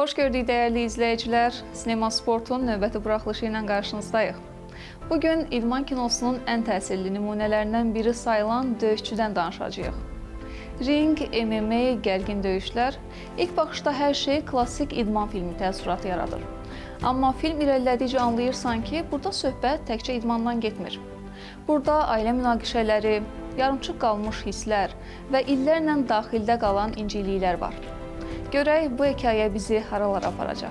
Xoş gördük dəyərli izləyicilər. Sinema Sportun növbəti buraxılışı ilə qarşınızdayıq. Bugün idman kinosunun ən təsirli nümunələrindən biri sayılan döyüşçüdən danışacağıq. Ring, MMA, gərgin döyüşlər, ilk baxışda hər şey klassik idman filmi təəssüratı yaradır. Amma film irəlilədikcə anlayırsan ki, burada söhbət təkcə idmandan getmir. Burada ailə münaqişələri, yarımçıq qalmış hisslər və illərlə daxildə qalan inciliklər var. Görək, bu hekayə bizi haralara aparacaq.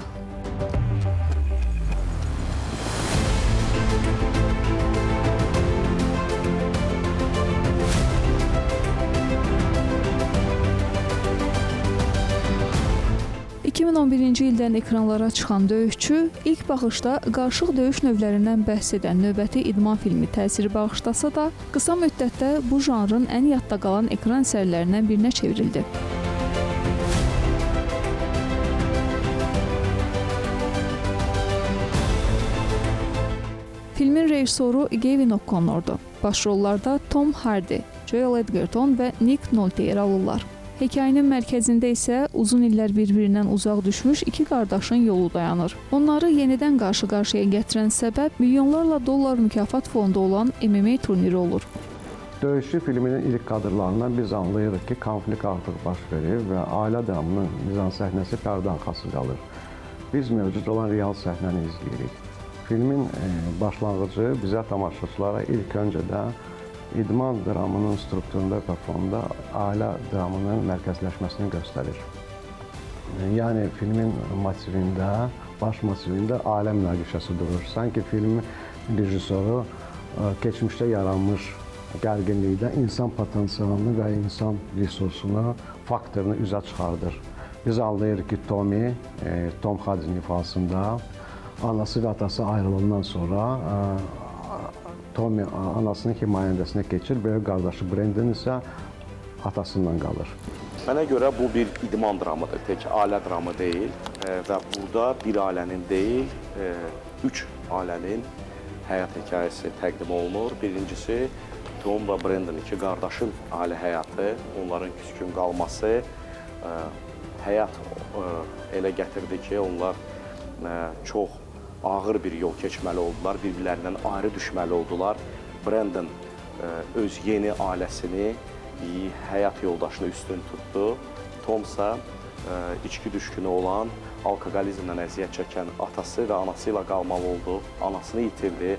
...2011-ci ildən ekranlara çıxan Döyüşçü, ilk baxışda qarışıq döyüş növlərindən bəhs edən növbəti idman filmi təsiri bağışlasa da, qısa müddətdə bu janrın ən yadda qalan ekran əsərlərindən birinə çevrildi. Filmin rejissoru Gavin O'Connor'dur. Başrollarda Tom Hardy, Joel Edgerton və Nick Nolte yer alırlar. Hekayənin mərkəzində isə uzun illər bir-birindən uzaq düşmüş iki qardaşın yolu dayanır. Onları yenidən qarşı-qarşıya gətirən səbəb milyonlarla dollar mükafat fonunda olan MMA turniri olur. Döyüşçü filminin ilk kadrlarından biz anlayırıq ki, konflikt artıq baş verir və ailə dramının mizan səhnəsi pərdə arxası qalır. Biz mövcud olan real səhnəni izləyirik. Filmin başlanğıcı bizə tamaşaçılara ilk öncədə idman dramının strukturunda və fonunda ailə dramının mərkəzləşməsini göstərir. Yəni filmin motivində, baş motivində ailə münaqişəsi durur. Sanki filmin rejissoru keçmişdə yaranmış gərginlikdə insan potensialını və insan resursunu, faktorunu üzə çıxardır. Biz anlayırıq ki, Tom Hardy'nin ifasında anası və atası ayrılandan sonra Tommy anasının himayəndəsinə keçir, böyük qardaşı Brandon isə atasından qalır. Mənə görə bu bir idman dramıdır, tək ailə dramı deyil və burada bir ailənin deyil, üç ailənin həyat hekayəsi təqdim olunur. Birincisi, Tom və Brandon iki qardaşın ailə həyatı, onların küskün qalması, həyat elə gətirdi ki, onlar çox ağır bir yol keçməli oldular, bir-birlərindən ayrı düşməli oldular. Brandon öz yeni ailəsini, həyat yoldaşını üstün tutdu. Tom isə içki düşkünü olan, alkoqolizmdən əziyyət çəkən atası və anası ilə qalmalı oldu, anasını itirdi.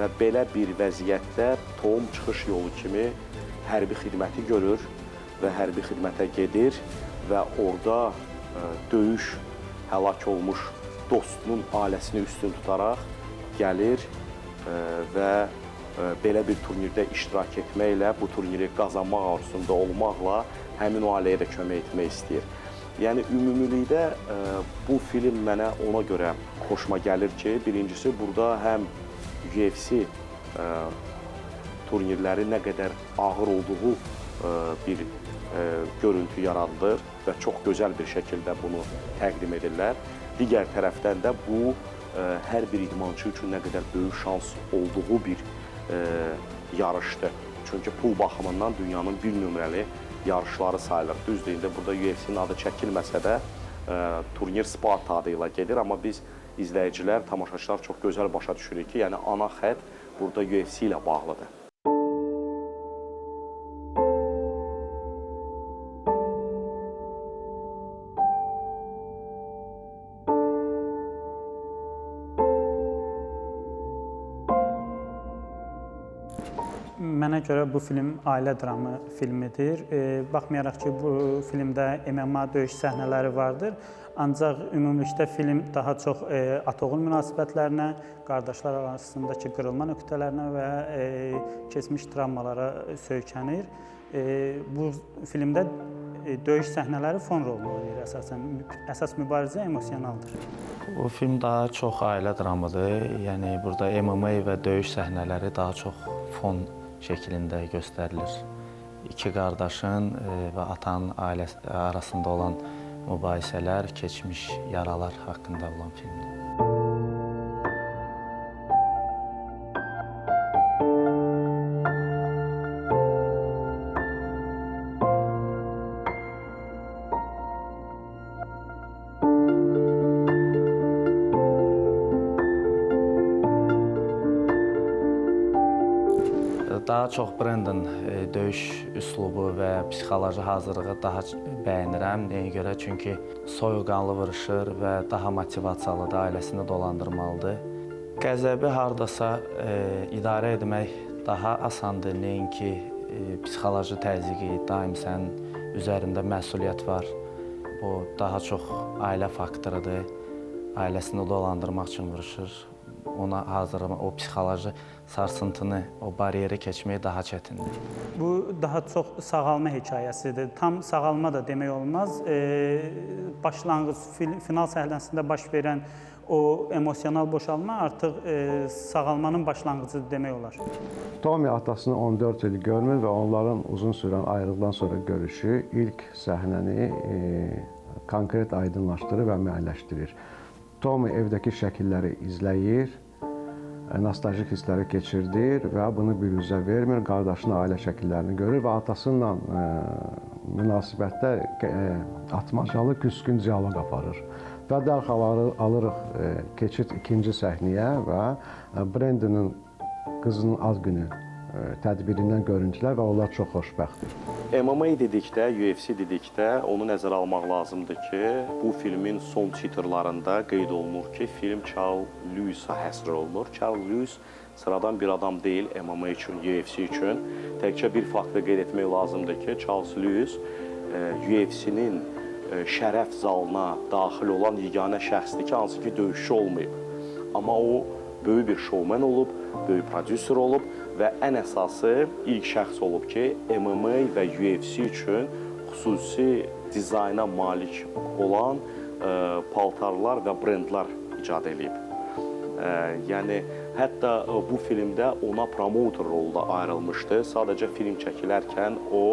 Və belə bir vəziyyətdə Tom çıxış yolu kimi hərbi xidməti görür və hərbi xidmətə gedir və orada döyüş həlak olmuş dostunun ailəsini üstün tutaraq gəlir və belə bir turnirdə iştirak etməklə, bu turniri qazanmaq arzusunda olmaqla həmin o ailəyə də kömək etmək istəyir. Yəni, ümumilikdə bu film mənə ona görə xoşuma gəlir ki, birincisi, burada həm UFC turnirləri nə qədər ağır olduğu bir görüntü yaradılır və çox gözəl bir şəkildə bunu təqdim edirlər. Digər tərəfdən də bu, hər bir idmançı üçün nə qədər böyük şans olduğu bir yarışdır. Çünki pul baxımından dünyanın bir nömrəli yarışları sayılır. Düzdür, indi burada UFC-nin adı çəkilməsə də turnir Sparta adı ilə gedir, amma biz izləyicilər, tamaşaçılar çox gözəl başa düşürük ki, yəni ana xətt burada UFC ilə bağlıdır. Mənə görə bu film ailə dramı filmidir. Baxmayaraq ki, bu filmdə MMA döyüş səhnələri vardır. Ancaq ümumilikdə film daha çox ata-oğul münasibətlərinə, qardaşlar arasındakı qırılma nöqtələrinə və keçmiş travmalara söykənir. Bu filmdə döyüş səhnələri fon rolunu oynayır əsasən. Əsas mübarizə emosionaldır. Bu film daha çox ailə dramıdır. Yəni, burada MMA və döyüş səhnələri daha çox fon şəklində göstərilir. İki qardaşın və atanın ailəsi arasında olan mübahisələr, keçmiş yaralar haqqında olan filmdir. Daha çox Brandon döyüş üslubu və psixoloji hazırlığı daha bəyənirəm. Nəyə görə? Çünki soyuqqanlı vuruşur və daha motivasiyalıdır, ailəsini dolandırmalıdır. Qəzəbi hardasa idarə etmək daha asandır, nəinki psixoloji təzyiqi, daim sənin üzərində məsuliyyət var. Bu daha çox ailə faktorudur. Ailəsini dolandırmaq üçün vuruşur. Ona hazırlamaq, o psixoloji sarsıntını, o bariyeri keçmək daha çətindir. Bu daha çox sağalma hekayəsidir. Tam sağalma da demək olmaz. Başlanğıc, final səhnəsində baş verən o emosional boşalma artıq sağalmanın başlanğıcıdır demək olar. Tommy atasını 14 il görmür və onların uzun sürən ayrılıqdan sonra görüşü ilk səhnəni konkret aydınlaşdırır və müəyyənləşdirir. Tommy evdəki şəkilləri izləyir, nostaljik hissləri keçirdir və bunu büruzə vermir, qardaşının ailə şəkillərini görür və atasıyla münasibətdə atmacalı, küskün diyaloq aparır. Və dərhal alırıq keçid ikinci səhnəyə və Brandon'ın qızının ad günü tədbirindən görüntülər və onlar çox xoşbəxtdir. MMA dedikdə, UFC dedikdə onu nəzərə almaq lazımdır ki, bu filmin son titrlarında qeyd olunur ki, film Charles Lewis-a həsr olunur. Charles Lewis sıradan bir adam deyil MMA üçün, UFC üçün. Təkcə bir faktı qeyd etmək lazımdır ki, Charles Lewis UFC-nin şərəf zalına daxil olan yeganə şəxsdir ki, hansı ki döyüşçü olmayıb. Amma o böyük bir şovmen olub, böyük prodüser olub və ən əsası ilk şəxs olub ki, MMA və UFC üçün xüsusi dizayna malik olan paltarlar və brendlər icad edib. Yəni, hətta bu filmdə ona promotor rolu da ayrılmışdı. Sadəcə film çəkilərkən o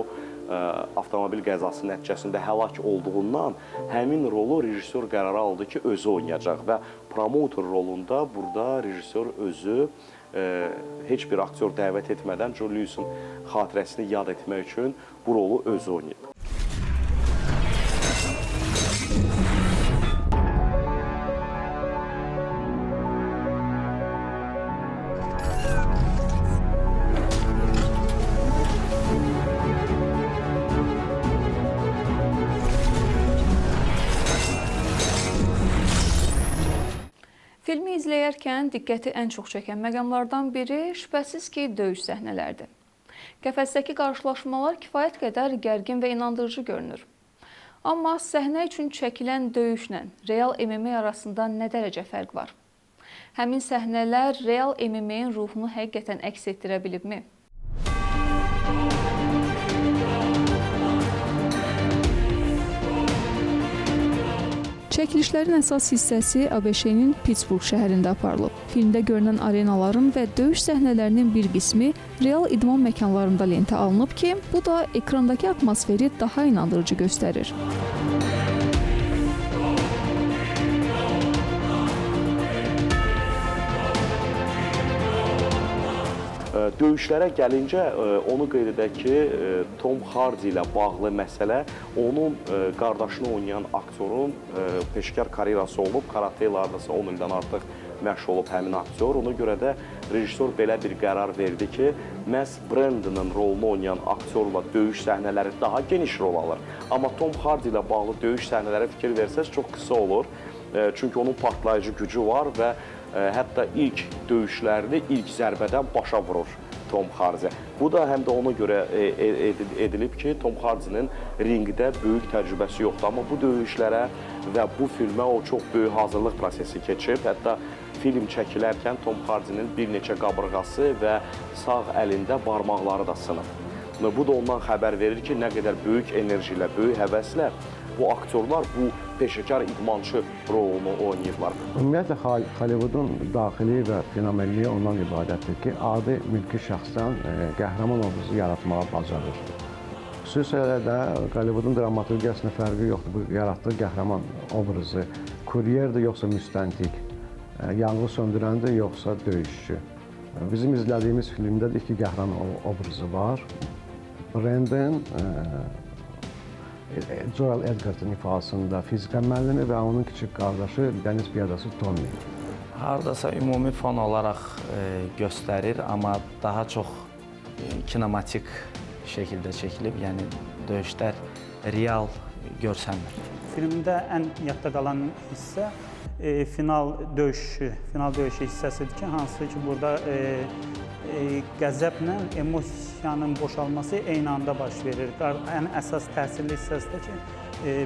avtomobil qəzası nəticəsində həlak olduğundan həmin rolu rejissor qərara aldı ki, özü oynayacaq və promotor rolunda burada rejissor özü heç bir aktyor dəvət etmədən Joe Lewis'in xatirəsini yad etmək üçün bu rolu özü oynayıb. Filmi izləyərkən diqqəti ən çox çəkən məqamlardan biri şübhəsiz ki, döyüş səhnələridir. Qəfəsdəki qarşılaşmalar kifayət qədər gərgin və inandırıcı görünür. Amma səhnə üçün çəkilən döyüşlə real MMA arasında nə dərəcə fərq var? Həmin səhnələr real MMA-in ruhunu həqiqətən əks etdirə bilibmi? Çəkilişlərin əsas hissəsi ABŞ-nin Pittsburgh şəhərində aparılıb. Filmdə görünən arenaların və döyüş səhnələrinin bir qismi real idman məkanlarında lentə alınıb ki, bu da ekrandakı atmosferi daha inandırıcı göstərir. Döyüşlərə gəlincə, onu qeyd edək ki, Tom Hardy ilə bağlı məsələ onun qardaşını oynayan aktyorun peşəkar karyerası olub, karate ilə hardasa 10 ildən artıq məşğul olub həmin aktyor. Ona görə də rejissor belə bir qərar verdi ki, məhz Brandon'ın rolunu oynayan aktyorla döyüş səhnələri daha geniş rol alır. Amma Tom Hardy ilə bağlı döyüş səhnələri fikir versəz çox qısa olur. Çünki onun partlayıcı gücü var və hətta ilk döyüşlərini ilk zərbədən başa vurur Tom Hardy. Bu da həm də ona görə edilib ki, Tom Hardy'nin ringdə böyük təcrübəsi yoxdur. Amma bu döyüşlərə və bu filmə o çox böyük hazırlıq prosesi keçib. Hətta film çəkilərkən Tom Hardy'nin bir neçə qabırğası və sağ əlində barmaqları da sınıb. Bu da ondan xəbər verir ki, nə qədər böyük enerji ilə, böyük həvəslə bu aktyorlar bu peşəkar idmançı rolunu oynayırlar. Ümumiyyətlə, Hollywoodun daxili və fenomenliyi ondan ibarətdir ki, adi mülki şəxsdən qəhrəman obrazu yaratmağa bacarır. Xüsusilə də Hollywoodun dramaturgiyasına fərqi yoxdur. Bu yaratdığı qəhrəman obrazı kuryerdir, yoxsa müstəntiq, yanğı söndürəndir, yoxsa döyüşçü. Bizim izlədiyimiz filmdə də iki qəhrəman obrazı var. Brandon, Joel Edgerton ifasında fizika müəllimi və onun kiçik qardaşı dəniz piyadası Tommy. Hardasa ümumi fon olaraq göstərir, amma daha çox kinematik şəkildə çəkilib, yəni döyüşlər real görsənmir. Filmdə ən yadda qalan hissə final döyüşü hissəsidir ki, hansı ki, burada qəzəblə emosiyanın boşalması eyni anda baş verir. Ən əsas təsirli hissəsi də ki,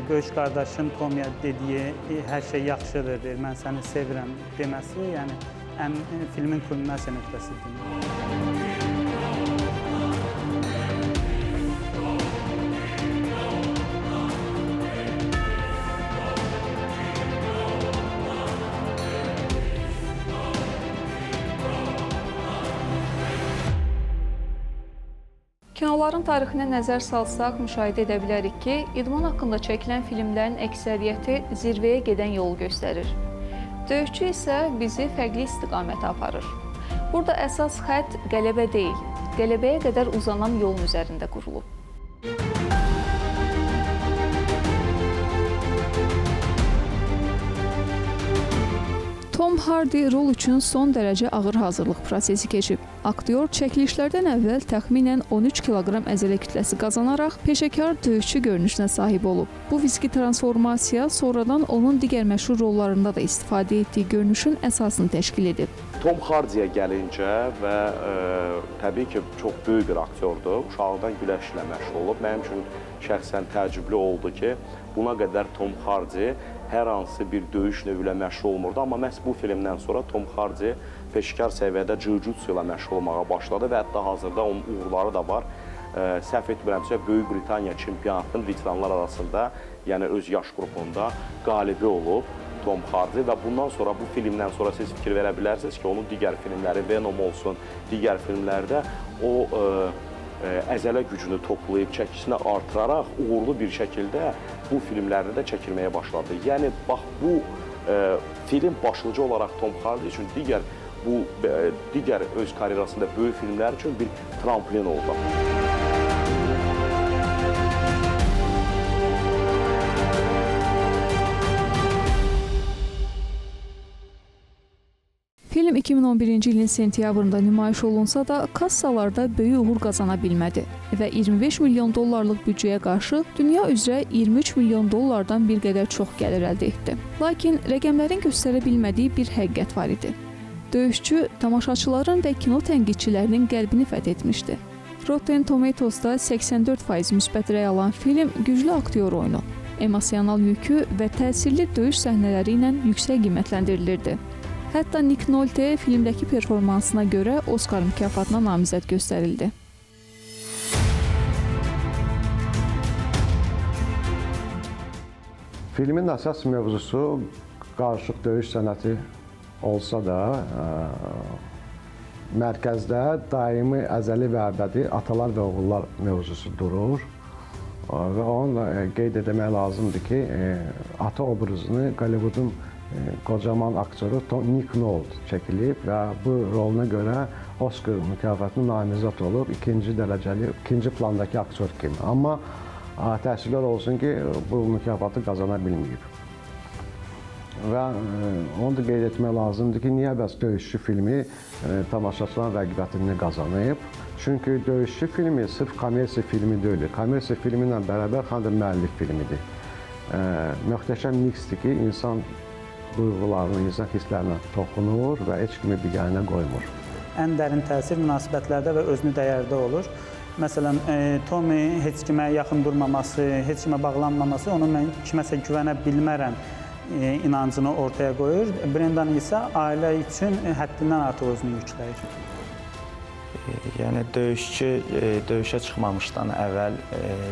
böyük qardaşın Tomiyə dediyi hər şey yaxşıdır, deyir, mən səni sevirəm deməsi, yəni filmin kulminasiya nöqtəsidir. Kinoların tarixinə nəzər salsaq, müşahidə edə bilərik ki, idman haqqında çəkilən filmlərin əksəriyyəti zirvəyə gedən yolu göstərir. Döyüşçü isə bizi fərqli istiqamətə aparır. Burada əsas xətt qələbə deyil, qələbəyə qədər uzanan yolun üzərində qurulub. Tom Hardy rol üçün son dərəcə ağır hazırlıq prosesi keçib. Aktyor çəkilişlərdən əvvəl təxminən 13 kiloqram əzələ kütləsi qazanaraq peşəkar döyüşçü görünüşünə sahib olub. Bu fiziki transformasiya sonradan onun digər məşhur rollarında da istifadə etdiyi görünüşün əsasını təşkil edib. Tom Hardy'yə gəlincə və təbii ki, çox böyük bir aktyordur. Uşaqdan güləşlə məşğul olub. Mənim üçün şəxsən təəccüblü oldu ki, buna qədər Tom Hardy hər hansı bir döyüş növü ilə məşğul olmurdu, amma məhz bu filmdən sonra Tom Hardy peşəkar səviyyədə jiu-jitsu ilə məşğul olmağa başladı və hətta hazırda onun uğurları da var. Səhv etmirəmsə, Böyük Britaniya çempionatının veteranlar arasında, yəni öz yaş qrupunda qalibi olub Tom Hardy və bundan sonra, bu filmdən sonra siz fikir verə bilərsiniz ki, onun digər filmləri, Venom olsun, digər filmlərdə o əzələ gücünü toplayıb, çəkisini artıraraq uğurlu bir şəkildə bu filmlərini də çəkilməyə başladı. Yəni, bax, bu film başlıca olaraq Tom Hardy üçün digər öz karyerasında böyük filmlər üçün bir tramplin oldu. Film 2011-ci ilin sentyabrında nümayiş olunsa da kassalarda böyük uğur qazana bilmədi və 25 milyon dollarlıq büdcəyə qarşı dünya üzrə 23 milyon dollardan bir qədər çox gəlir əldə etdi. Lakin rəqəmlərin göstərə bilmədiyi bir həqiqət var idi. Döyüşçü tamaşaçıların və kino tənqidçilərinin qəlbini fəth etmişdi. Rotten Tomatoes-da 84% müsbət rəy alan film güclü aktyor oyunu, emosional yükü və təsirli döyüş səhnələri ilə yüksək qiymətləndirilirdi. Hətta Nick Nolte filmdəki performansına görə Oskar mükafatına namizəd göstərildi. Filmin əsas mövzusu qarışıq döyüş sənəti olsa da, mərkəzdə daimi əzəli və əbədi atalar və oğullar mövzusu durur. Və onunla qeyd etmək lazımdır ki, ata obrazını Hollywoodun qocaman aktyoru Nick Nolte çəkilib və bu roluna görə Oskar mükafatına namizəd olub ikinci plandakı aktyor kimi. Amma təəssüflər olsun ki, bu mükafatı qazana bilməyib. Və onu da qeyd etmək lazımdır ki, niyə bəs döyüşçü filmi tamaşaçıların rəqabətini qazanıb? Çünki döyüşçü filmi sırf kommersiya filmi deyil, kommersiya filmi ilə bərabər həm də müəllif filmidir. Möhtəşəm miksdir ki, insan duyğularını, insan hisslərinə toxunur və heç kimi biganə qoymur. Ən dərin təsir münasibətlərdə və özünü dəyərdə olur. Məsələn, Tommy heç kimə yaxın durmaması, heç kimə bağlanmaması, onun mən kiməsə güvənə bilmərəm inancını ortaya qoyur. Brendan isə ailə üçün həddindən artıq özünü yükləyir. Yəni, döyüşçü döyüşə çıxmamışdan əvvəl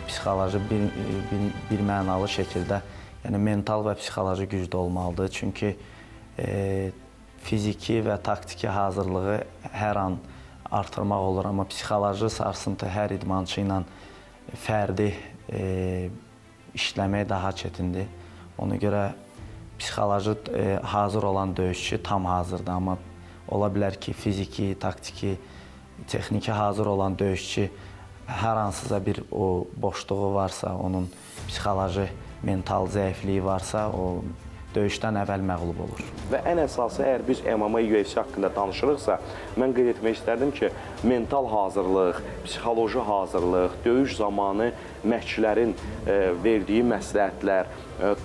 psixoloji bir mənalı şəkildə, yəni mental və psixoloji gücdə olmalıdır. Çünki fiziki və taktiki hazırlığı hər an artırmaq olur, amma psixoloji sarsıntı hər idmançı ilə fərdi işləmək daha çətindir. Ona görə psixoloji hazır olan döyüşçü tam hazırdır, amma ola bilər ki, fiziki, taktiki, texniki hazır olan döyüşçü hər hansısa bir o boşluğu varsa, onun psixoloji, mental zəifliyi varsa, o döyüşdən əvvəl məğlub olur. Və ən əsası, əgər biz MMA, UFC haqqında danışırıqsa, mən qeyd etmək istərdim ki, mental hazırlıq, psixoloji hazırlıq, döyüş zamanı məşqçilərin verdiyi məsləhətlər,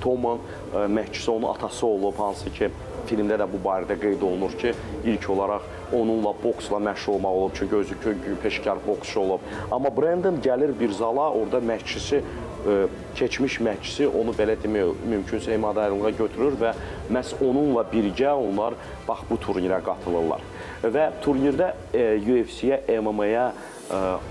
Tomun məşqçisi onun atası olub, hansı ki, filmdə də bu barədə qeyd olunur ki, ilk olaraq onunla boksla məşğul olmaq olub, çünki özü peşəkar boksçu olub. Amma Brandon gəlir bir zala, orada məşqçisi, keçmiş məşqçisi onu belə demək mümkünsə MMA ayrılığa götürür və məhz onunla birgə onlar bax bu turnirə qatılırlar. Və turnirdə UFC-yə, MMA-yə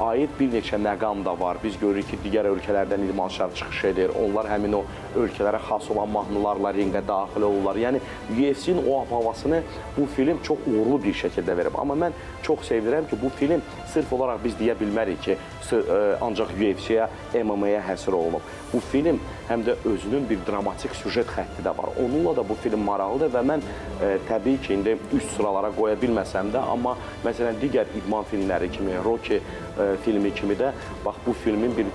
aid bir neçə məqam da var. Biz görürük ki, digər ölkələrdən idmançılar çıxış edir. Onlar həmin o ölkələrə xas olan mahnılarla ringə daxil olurlar. Yəni, UFC-nin o havasını bu film çox uğurlu bir şəkildə verib. Amma mən çox sevirəm ki, bu film sırf olaraq biz deyə bilmərik ki, ancaq UFC-yə, MMA-yə həsr olunub. Bu film həm də özünün bir dramatik süjet xətti də var. Onunla da bu film maraqlıdır və mən təbii ki, indi üst sıralara qoya bilməsəm də, amma məsələn, digər idman filmləri kimi, Rocky filmi kimi də bax, bu filmin bir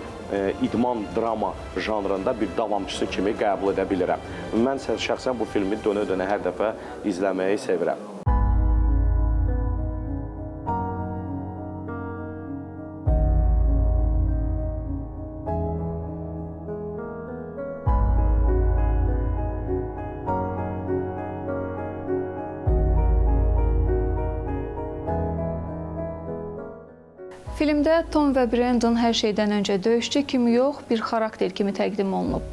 idman drama janrında bir davamçısı kimi qəbul edə bilirəm. Mən şəxsən bu filmi dönə-dönə hər dəfə izləməyi sevirəm. Filmdə Tom və Brandon hər şeydən öncə döyüşçü kimi yox, bir xarakter kimi təqdim olunub.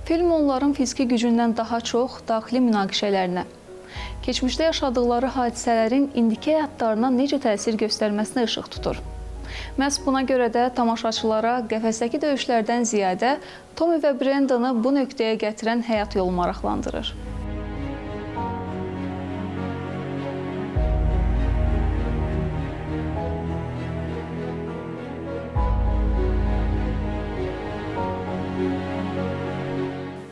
Film onların fiziki gücündən daha çox daxili münaqişələrinə, keçmişdə yaşadıkları hadisələrin indiki həyatlarına necə təsir göstərməsinə işıq tutur. Məhz buna görə də tamaşaçılara qəfəsdəki döyüşlərdən ziyadə Tommy və Brandonu bu nöqtəyə gətirən həyat yolu maraqlandırır.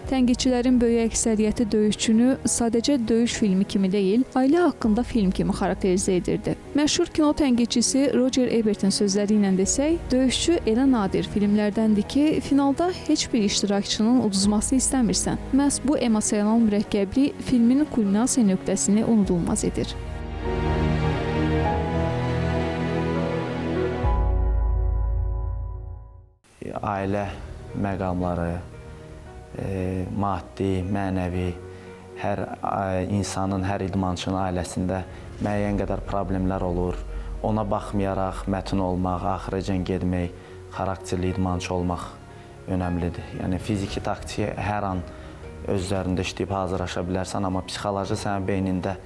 Tənqidçilərin böyük əksəriyyəti döyüşçünü sadəcə döyüş filmi kimi deyil, ailə haqqında film kimi xarakterizə edirdi. Məşhur kino tənqidçisi Roger Ebertin sözləri ilə desək, döyüşçü elə nadir filmlərdəndir ki, finalda heç bir iştirakçının uduzmasını istəmirsən. Məhz bu emosional mürəkkəblik filmin kulminasiya nöqtəsini unudulmaz edir. Ailə məqamları, maddi, mənəvi, hər insanın, hər idmançının ailəsində müəyyən qədər problemlər olur. Ona baxmayaraq mətin olmaq, axıracan getmək, xarakterli idmançı olmaq önəmlidir. Yəni, fiziki taktiki hər an öz üzərində işləyib hazırlaşa bilərsən, amma psixoloji sənin beynində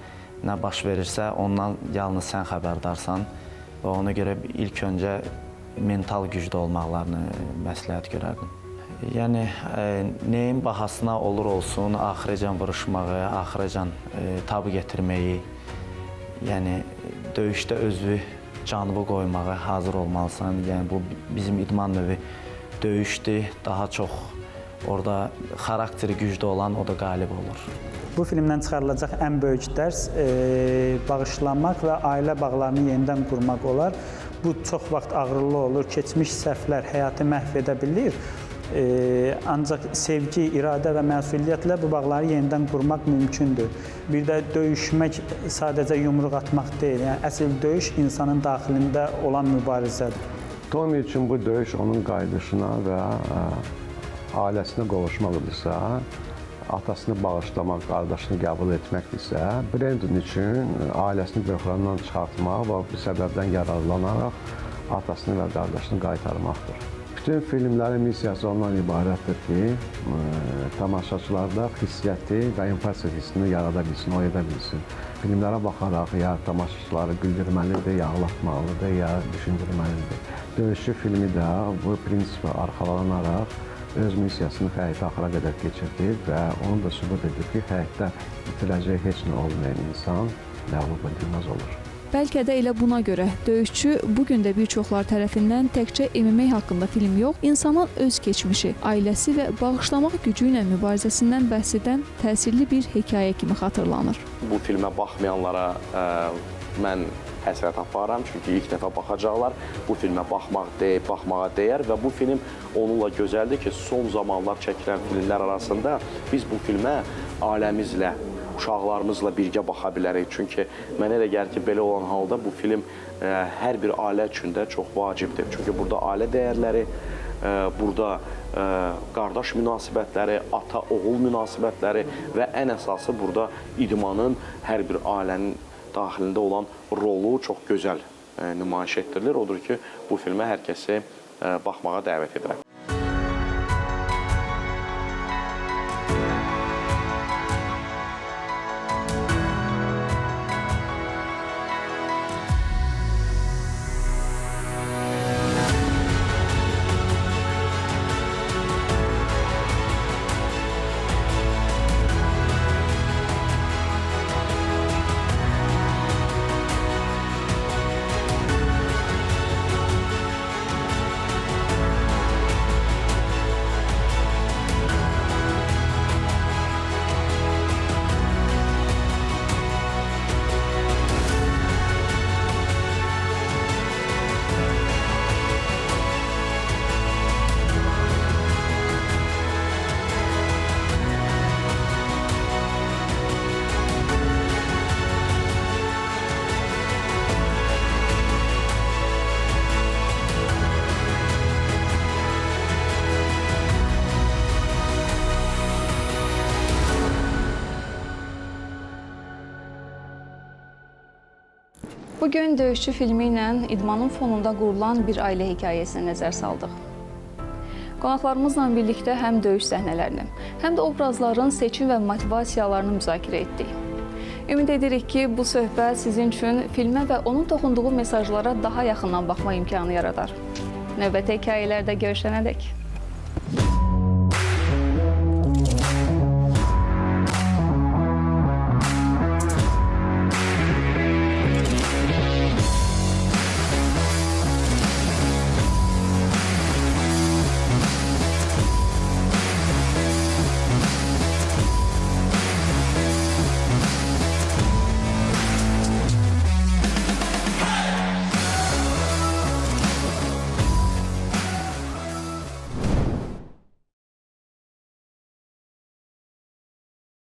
nə baş verirsə, ondan yalnız sən xəbərdarsan və ona görə ilk öncə mental gücdə olmaqlarını məsləhət görərdim. Yəni, neyin bahasına olur olsun, axıracan vuruşmağı, axıracan tabu gətirməyi, yəni döyüşdə özü canlı qoymağa hazır olmalısan. Yəni, bu bizim idman növü döyüşdür, daha çox orada xarakteri güclü olan o da qalib olur. Bu filmdən çıxarılacaq ən böyük dərs bağışlanmaq və ailə bağlarını yenidən qurmaq olar. Bu çox vaxt ağrılı olur, keçmiş səhvlər həyatı məhv edə bilir. Ancaq sevgi, iradə və məsuliyyətlə bu bağları yenidən qurmaq mümkündür. Bir də döyüşmək sadəcə yumruq atmaq deyil. Yəni, əsl döyüş insanın daxilində olan mübarizədir. Tommy üçün bu döyüş onun qayıdışına və ailəsinə qovuşmaqdırsa, atasını bağışlamaq, qardaşını qəbul etməkdirsə, Brandon üçün ailəsini böhrandan çıxartmaq və bu səbəbdən yararlanaraq atasını və qardaşını qaytarmaqdır. Bütün filmlərin missiyası ondan ibarətdir ki, tamaşaçılarda hissiyyəti və empatiya hissini yarada bilsin, oyada bilsin. Filmlərə baxaraq ya tamaşaçıları güldürməlidir, ya ağlatmalıdır, ya düşündürməlidir. Döyüşçü filmi də bu prinsipə arxalanaraq öz missiyasını həyata axıra qədər keçirdir və onu da sübut edir ki, həyatda itirəcək heç nə olmayan insan məğlub edilməz olur. Bəlkə də elə buna görə döyüşçü bugün də bir çoxlar tərəfindən təkcə MMA haqqında film yox, insanın öz keçmişi, ailəsi və bağışlamaq gücü ilə mübarizəsindən bəhs edən təsirli bir hekayə kimi xatırlanır. Bu filmə baxmayanlara mən həsrət aparıram, çünki ilk dəfə baxacaqlar. Bu filmə baxmağa dəyər və bu film onunla gözəldir ki, son zamanlar çəkilən filmlər arasında biz bu filmə ailəmizlə, uşaqlarımızla birgə baxa bilərik. Çünki mənə elə gəlir ki, belə olan halda bu film hər bir ailə üçün də çox vacibdir. Çünki burada ailə dəyərləri, burada qardaş münasibətləri, ata-oğul münasibətləri və ən əsası burada idmanın hər bir ailənin daxilində olan rolu çox gözəl nümayiş etdirilir. Odur ki, bu filmə hər kəsi baxmağa dəvət edirəm. Bugün Döyüşçü filmi ilə idmanın fonunda qurulan bir ailə hekayəsinə nəzər saldıq. Qonaqlarımızla birlikdə həm döyüş səhnələrini, həm də obrazların seçim və motivasiyalarını müzakirə etdik. Ümid edirik ki, bu söhbət sizin üçün filmə və onun toxunduğu mesajlara daha yaxından baxma imkanı yaradar. Növbəti hekayələrdə görüşənədək.